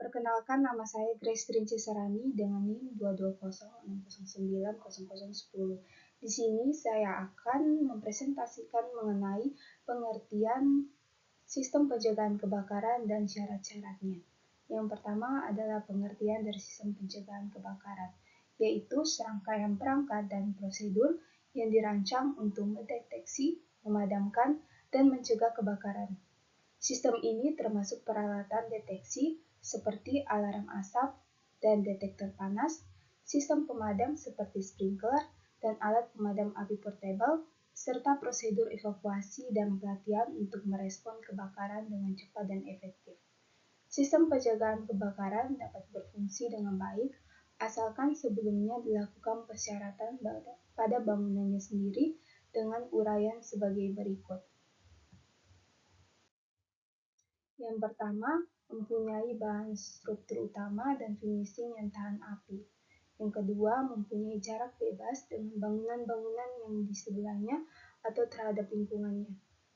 Perkenalkan, nama saya Grace Trinci Sarani dengan NIM 22060090010. Di sini saya akan mempresentasikan mengenai pengertian sistem pencegahan kebakaran dan syarat-syaratnya. Yang pertama adalah pengertian dari sistem pencegahan kebakaran, yaitu serangkaian perangkat dan prosedur yang dirancang untuk mendeteksi, memadamkan, dan mencegah kebakaran. Sistem ini termasuk peralatan deteksi seperti alarm asap dan detektor panas, sistem pemadam seperti sprinkler dan alat pemadam api portable, serta prosedur evakuasi dan pelatihan untuk merespon kebakaran dengan cepat dan efektif. Sistem pencegahan kebakaran dapat berfungsi dengan baik asalkan sebelumnya dilakukan persyaratan pada bangunannya sendiri dengan uraian sebagai berikut. Yang pertama, mempunyai bahan struktur utama dan finishing yang tahan api. Yang kedua, mempunyai jarak bebas dengan bangunan-bangunan yang di sebelahnya atau terhadap lingkungannya.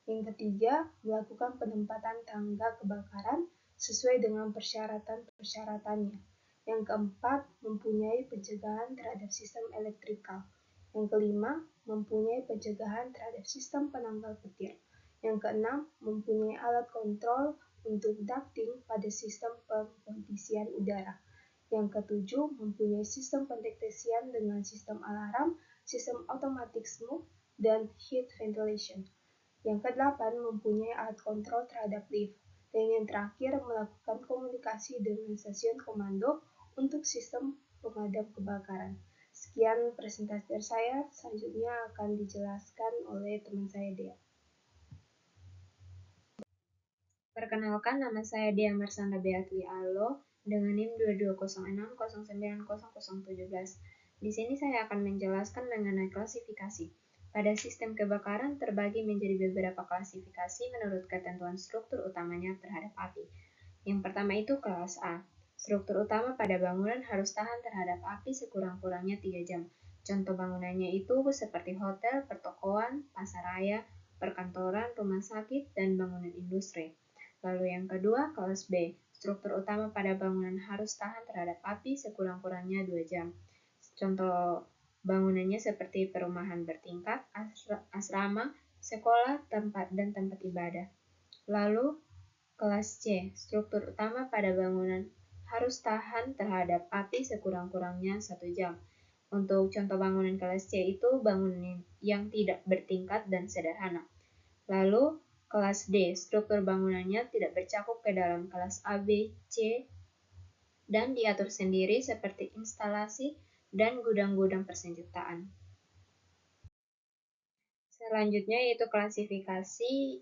Yang ketiga, melakukan penempatan tangga kebakaran sesuai dengan persyaratan-persyaratannya. Yang keempat, mempunyai pencegahan terhadap sistem elektrikal. Yang kelima, mempunyai pencegahan terhadap sistem penangkal petir. Yang keenam, mempunyai alat kontrol untuk ducting pada sistem pengkondisian udara. Yang ketujuh, mempunyai sistem pendeteksian dengan sistem alarm, sistem automatic smoke, dan heat ventilation. Yang kedelapan, mempunyai alat kontrol terhadap lift. Dan yang terakhir, melakukan komunikasi dengan stasiun komando untuk sistem pemadam kebakaran. Sekian presentasi dari saya, selanjutnya akan dijelaskan oleh teman saya, Dea. Perkenalkan, nama saya Dea Marsanda Beatri Alo dengan NIM 2206090017. Di sini saya akan menjelaskan mengenai klasifikasi. Pada sistem kebakaran terbagi menjadi beberapa klasifikasi menurut ketentuan struktur utamanya terhadap api. Yang pertama itu kelas A. Struktur utama pada bangunan harus tahan terhadap api sekurang-kurangnya 3 jam. Contoh bangunannya itu seperti hotel, pertokoan, pasar raya, perkantoran, rumah sakit, dan bangunan industri. Lalu yang kedua, kelas B. Struktur utama pada bangunan harus tahan terhadap api sekurang-kurangnya 2 jam. Contoh bangunannya seperti perumahan bertingkat, asrama, sekolah, dan tempat ibadah. Lalu kelas C. Struktur utama pada bangunan harus tahan terhadap api sekurang-kurangnya 1 jam. Untuk contoh bangunan kelas C itu bangunan yang tidak bertingkat dan sederhana. Lalu kelas D, struktur bangunannya tidak bercakup ke dalam kelas A, B, C, dan diatur sendiri seperti instalasi dan gudang-gudang persenjataan. Selanjutnya yaitu klasifikasi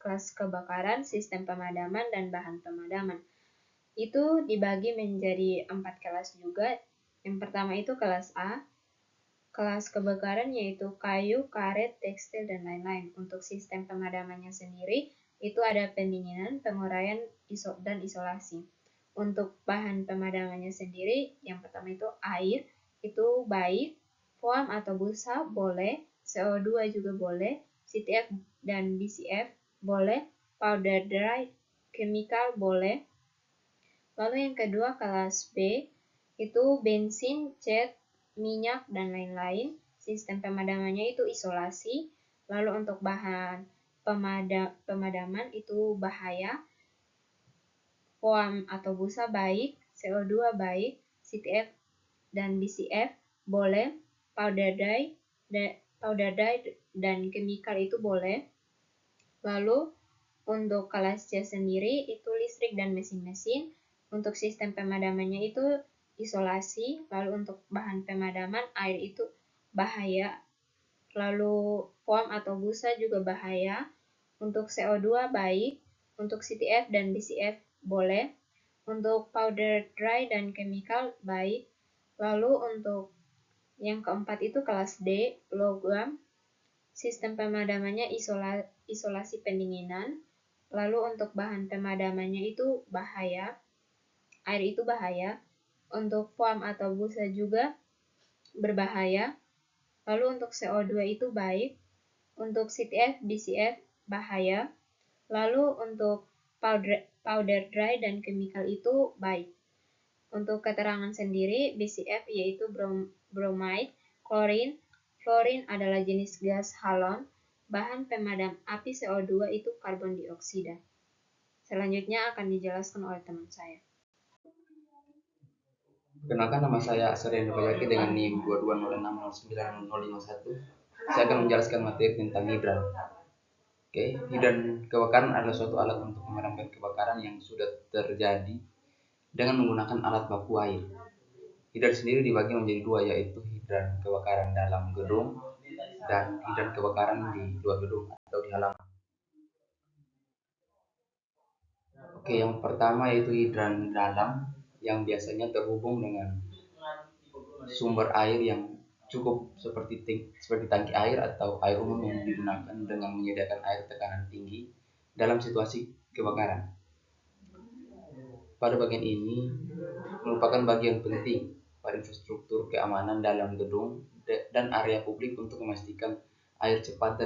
kelas kebakaran, sistem pemadaman, dan bahan pemadaman. Itu dibagi menjadi 4 kelas juga. Yang pertama itu kelas A. Kelas kebakaran yaitu kayu, karet, tekstil, dan lain-lain. Untuk sistem pemadamannya sendiri, itu ada pendinginan, penguraian, dan isolasi. Untuk bahan pemadamannya sendiri, yang pertama itu air, itu baik, foam atau busa boleh, CO2 juga boleh, CTF dan BCF boleh, powder dry, chemical boleh. Lalu yang kedua kelas B, itu bensin, cat, minyak, dan lain-lain. Sistem pemadamannya itu isolasi. Lalu untuk bahan pemadaman itu bahaya, foam atau busa baik, CO2 baik, CTF dan BCF boleh, powder dye dan chemical itu boleh. Lalu untuk kelas C sendiri itu listrik dan mesin-mesin. Untuk sistem pemadamannya itu isolasi, lalu untuk bahan pemadaman air itu bahaya, lalu foam atau busa juga bahaya, untuk CO2 baik, untuk CTF dan BCF boleh, untuk powder dry dan chemical baik. Lalu untuk yang keempat itu kelas D, logam, sistem pemadamannya isolasi pendinginan, lalu untuk bahan pemadamannya itu bahaya, air itu bahaya, untuk foam atau busa juga berbahaya, lalu untuk CO2 itu baik, untuk CTF, BCF bahaya, lalu untuk powder dry, dan chemical itu baik. Untuk keterangan sendiri, BCF yaitu bromide, klorin adalah jenis gas halon, bahan pemadam api CO2 itu karbon dioksida. Selanjutnya akan dijelaskan oleh teman saya. Perkenalkan, nama saya Asarian Bayaki dengan NIM 220609051. Saya akan menjelaskan materi tentang hidran. Hidran kebakaran adalah suatu alat untuk memadamkan kebakaran yang sudah terjadi dengan menggunakan alat baku air. Hidran sendiri dibagi menjadi dua, yaitu hidran kebakaran dalam gedung dan hidran kebakaran di luar gedung atau di halaman. Yang pertama yaitu hidran dalam, yang biasanya terhubung dengan sumber air yang cukup seperti tangki air atau air umum yang digunakan dengan menyediakan air tekanan tinggi dalam situasi kebakaran. Pada bagian ini merupakan bagian penting pada infrastruktur keamanan dalam gedung dan area publik untuk memastikan air cepat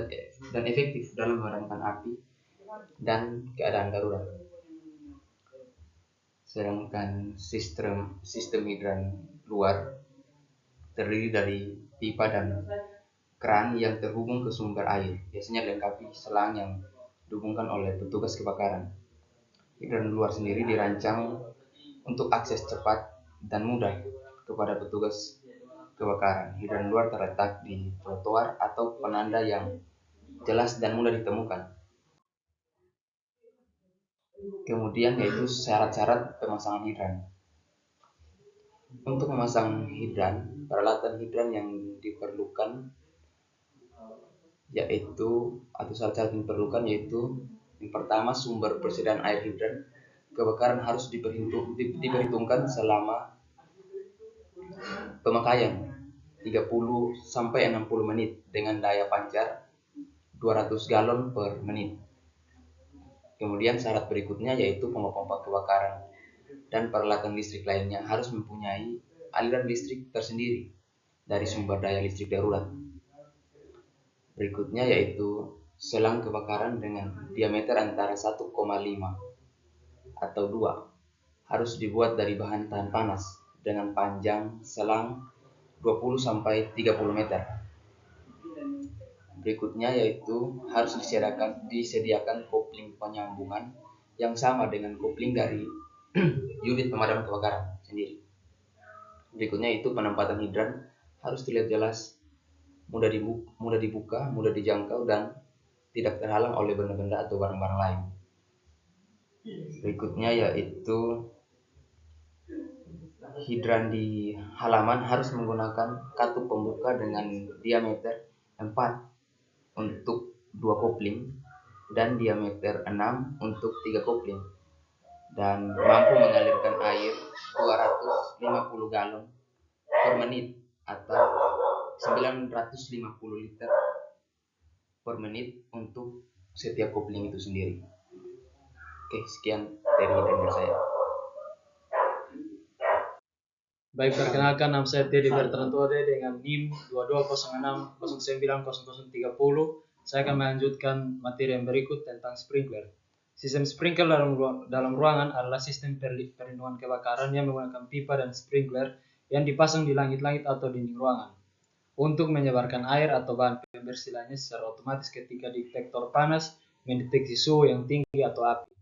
dan efektif dalam memadamkan api dan keadaan darurat. Sedangkan sistem hidran luar terdiri dari pipa dan keran yang terhubung ke sumber air, biasanya dilengkapi selang yang dihubungkan oleh petugas kebakaran. Hidran luar sendiri dirancang untuk akses cepat dan mudah kepada petugas kebakaran. Hidran luar terletak di trotoar atau penanda yang jelas dan mudah ditemukan. Kemudian yaitu syarat-syarat pemasangan hidran. Untuk memasang hidran, peralatan hidran yang diperlukan yaitu yang pertama, sumber persediaan air hidran kebakaran harus diperhitungkan selama pemakaian 30 sampai 60 menit dengan daya pancar 200 galon per menit. Kemudian syarat berikutnya yaitu pompa kebakaran dan peralatan listrik lainnya harus mempunyai aliran listrik tersendiri dari sumber daya listrik darurat. Berikutnya yaitu selang kebakaran dengan diameter antara 1,5 atau 2 harus dibuat dari bahan tahan panas dengan panjang selang 20 sampai 30 meter. Berikutnya yaitu harus disediakan kopling penyambungan yang sama dengan kopling dari unit pemadam kebakaran sendiri. Berikutnya itu penempatan hidran harus terlihat jelas, mudah dibuka, mudah dijangkau, dan tidak terhalang oleh benda-benda atau barang-barang lain. Berikutnya yaitu hidran di halaman harus menggunakan katup pembuka dengan diameter 4 untuk 2 kopling dan diameter 6 untuk 3 kopling, dan mampu mengalirkan air 250 galon per menit atau 950 liter per menit untuk setiap kopling itu sendiri. Sekian dari saya. Baik, perkenalkan, nama saya Teddy Bertrand Tode dengan NIM 2206090030. Saya akan melanjutkan materi yang berikut tentang sprinkler. Sistem sprinkler dalam ruangan adalah sistem perlindungan kebakaran yang menggunakan pipa dan sprinkler yang dipasang di langit-langit atau dinding ruangan untuk menyebarkan air atau bahan pembersih lainnya secara otomatis ketika detektor panas mendeteksi suhu yang tinggi atau api.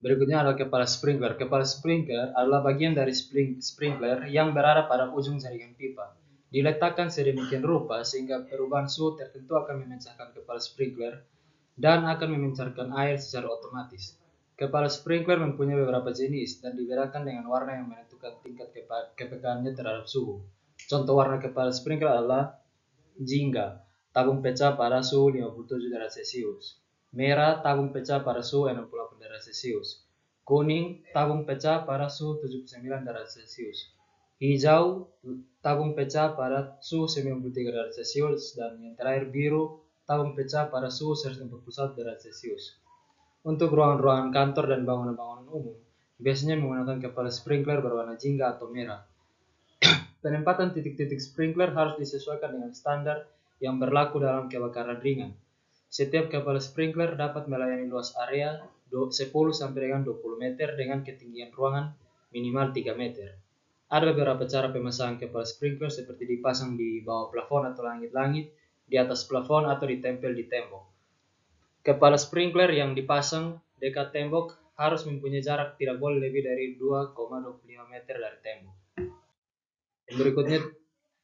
Berikutnya adalah kepala sprinkler. Kepala sprinkler adalah bagian dari sprinkler yang berada pada ujung jaringan pipa. Diletakkan sedemikian rupa sehingga perubahan suhu tertentu akan memecahkan kepala sprinkler dan akan memancarkan air secara otomatis. Kepala sprinkler mempunyai beberapa jenis dan dibedakan dengan warna yang menentukan tingkat kepekaannya terhadap suhu. Contoh warna kepala sprinkler adalah jingga, tabung pecah pada suhu 57 derajat Celcius. Merah, tabung pecah pada suhu 68 derajat Celcius. Kuning, tabung pecah pada suhu 79 derajat Celcius. Hijau, tabung pecah pada suhu 93 derajat Celcius. Dan yang terakhir biru, tabung pecah pada suhu 141 derajat Celcius. Untuk ruangan-ruangan kantor dan bangunan-bangunan umum, biasanya menggunakan kepala sprinkler berwarna jingga atau merah. Penempatan titik-titik sprinkler harus disesuaikan dengan standar yang berlaku dalam kebakaran ringan. Setiap kepala sprinkler dapat melayani luas area 10 sampai dengan 20 meter dengan ketinggian ruangan minimal 3 meter. Ada beberapa cara pemasangan kepala sprinkler seperti dipasang di bawah plafon atau langit-langit, di atas plafon atau ditempel di tembok. Kepala sprinkler yang dipasang dekat tembok harus mempunyai jarak tidak boleh lebih dari 2,25 meter dari tembok. Dan berikutnya,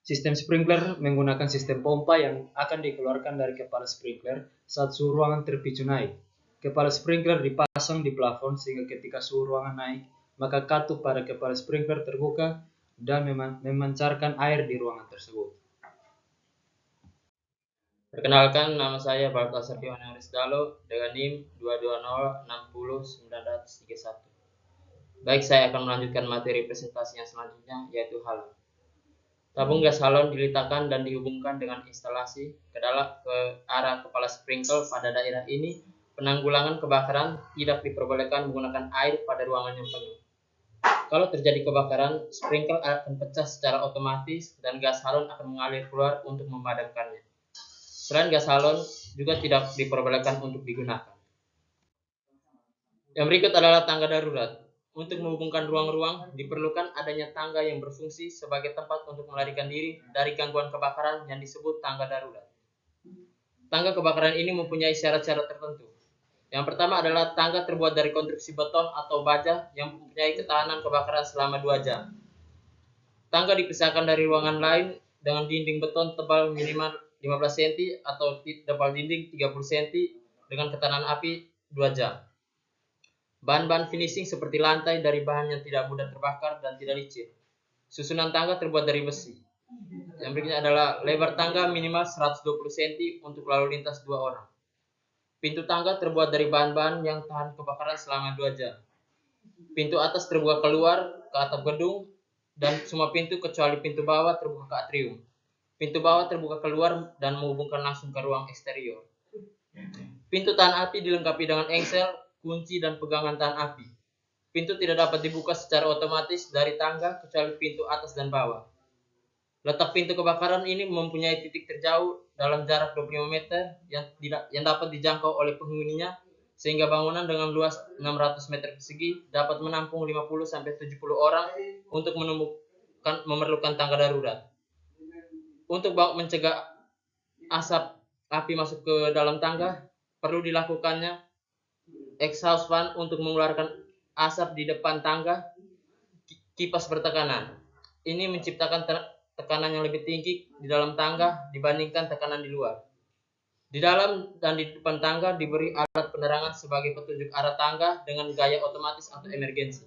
sistem sprinkler menggunakan sistem pompa yang akan dikeluarkan dari kepala sprinkler saat suhu ruangan terpicu naik. Kepala sprinkler dipasang di plafon sehingga ketika suhu ruangan naik, maka katup pada kepala sprinkler terbuka dan memancarkan air di ruangan tersebut. Perkenalkan, nama saya Baltasar Yohanes Dalo dengan NIM 220600931. Baik, saya akan melanjutkan materi presentasi yang selanjutnya, yaitu halon. Tabung gas halon diletakkan dan dihubungkan dengan instalasi ke arah kepala sprinkler pada daerah ini. Penanggulangan kebakaran tidak diperbolehkan menggunakan air pada ruangan yang penuh. Kalau terjadi kebakaran, sprinkler akan pecah secara otomatis dan gas halon akan mengalir keluar untuk memadamkannya. Selain gas halon, juga tidak diperbolehkan untuk digunakan. Yang berikut adalah tangga darurat. Untuk menghubungkan ruang-ruang, diperlukan adanya tangga yang berfungsi sebagai tempat untuk melarikan diri dari gangguan kebakaran yang disebut tangga darurat. Tangga kebakaran ini mempunyai syarat-syarat tertentu. Yang pertama adalah tangga terbuat dari konstruksi beton atau baja yang mempunyai ketahanan kebakaran selama 2 jam. Tangga dipisahkan dari ruangan lain dengan dinding beton tebal minimal 15 cm atau tebal dinding 30 cm dengan ketahanan api 2 jam. Bahan-bahan finishing seperti lantai dari bahan yang tidak mudah terbakar dan tidak licin. Susunan tangga terbuat dari besi. Yang berikutnya adalah lebar tangga minimal 120 cm untuk lalu lintas 2 orang. Pintu tangga terbuat dari bahan-bahan yang tahan kebakaran selama 2 jam. Pintu atas terbuka keluar ke atap gedung dan semua pintu kecuali pintu bawah terbuka ke atrium. Pintu bawah terbuka keluar dan menghubungkan langsung ke ruang eksterior. Pintu tahan api dilengkapi dengan engsel, kunci, dan pegangan tahan api. Pintu tidak dapat dibuka secara otomatis dari tangga kecuali pintu atas dan bawah. Letak pintu kebakaran ini mempunyai titik terjauh dalam jarak 25 meter yang dapat dijangkau oleh penghuninya, sehingga bangunan dengan luas 600 meter persegi dapat menampung 50-70 orang untuk memerlukan tangga darurat. Untuk mencegah asap api masuk ke dalam tangga, perlu dilakukannya exhaust fan untuk mengeluarkan asap di depan tangga, kipas bertekanan. Ini menciptakan tekanan yang lebih tinggi di dalam tangga dibandingkan tekanan di luar. Di dalam dan di depan tangga diberi alat penerangan sebagai petunjuk arah tangga dengan gaya otomatis atau emergensi.